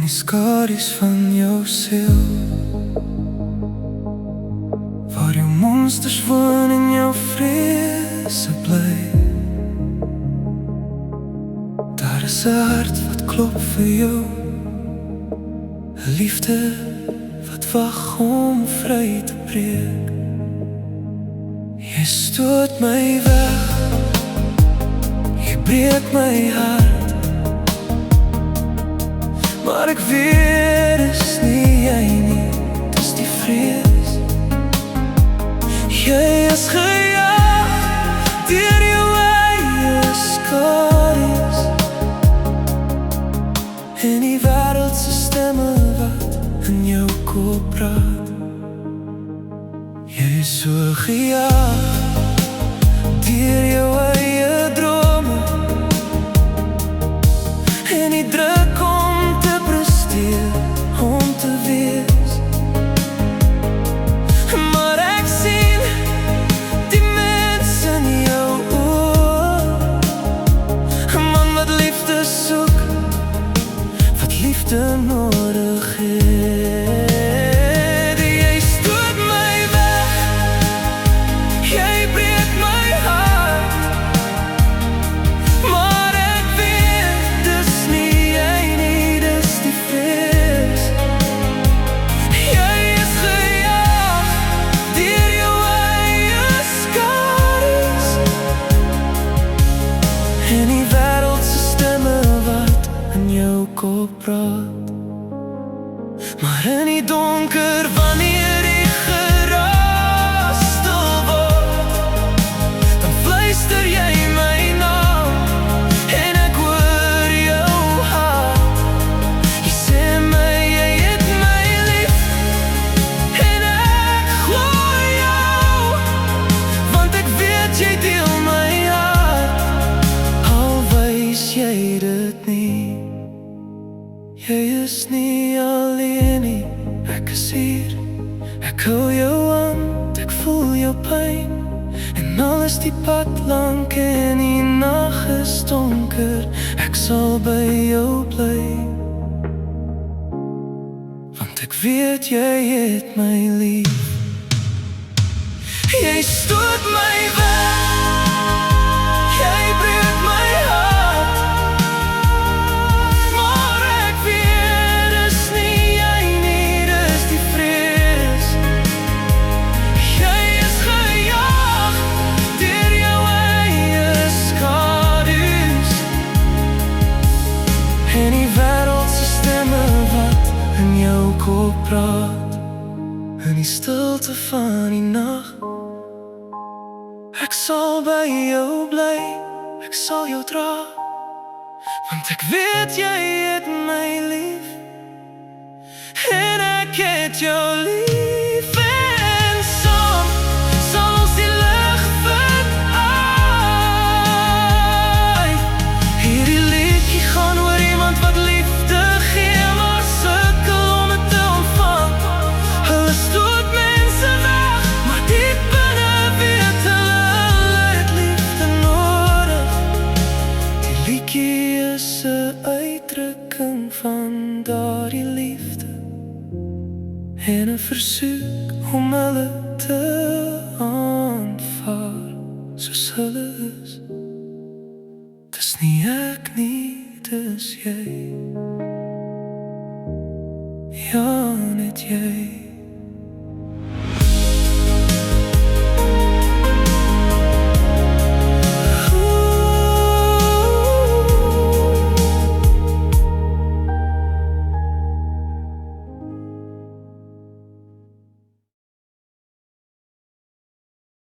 die skadu's van jou siel, waar jou monsters woon en jou vrese bly. Daar is 'n hart wat klop vir jou, 'n liefde wat wag om vry te breek. Jy stoot my weg, jy breek my hart, maar ek weet is nie jy nie, dis die vrees. Jy is gejaag deur jou eie skadu's en die wêreldse stemme wat in jou kop praat. Jy is so gejaag deur jou eie drome en die druk om te presteer, om te wees. Maar ek sien die mens in jou oë, 'n man wat liefde soek, wat liefde nodig het. Jy stoot my weg, jy breek my hart, maar ek weet dis nie jy nie, dis die vrees. Jy is gejaag deur jou eie skadu's en die wêreldse stemme wat in jou kop praat. Maar in die donker, wanneer die geraas stil word, dan fluister jy my naam en ek hoor jou hart. Jy sê my, jy het my lief en ek glo jou, want ek weet jy deel my hart, al wys jy dit nie. Jy is nie alleen nie, ek is hier, ek hou jou aan, ek voel jou pyn, en al is die pad lank en die nag is donker, ek sal by jou bly, want ek weet jy het my lief. Jy stoot my weg, jy breek my hart, maar ek weet is nie jy nie, dis die vrees. Jy is gejaag deur jou eie skadu's en die wêreldse stemme wat in jou kop praat. In die stilte van die nag, ek sal by jou bly, ek sal jou dra, want ek weet jy het my lief en ek het jou lief, en saam sal ons die lig vind uit. Hierdie liedjie gaan oor iemand wat liefde gee, maar sukkel om het te ontvang. Hulle stoot mense weg, maar diep binne weet hulle het liefde nodig. Die liedjie is 'n uitdrukking van daardie liefde en 'n versoek om hulle te aanvaar soos hulle is. Dis nie ek nie, dis jy, ja, net jy.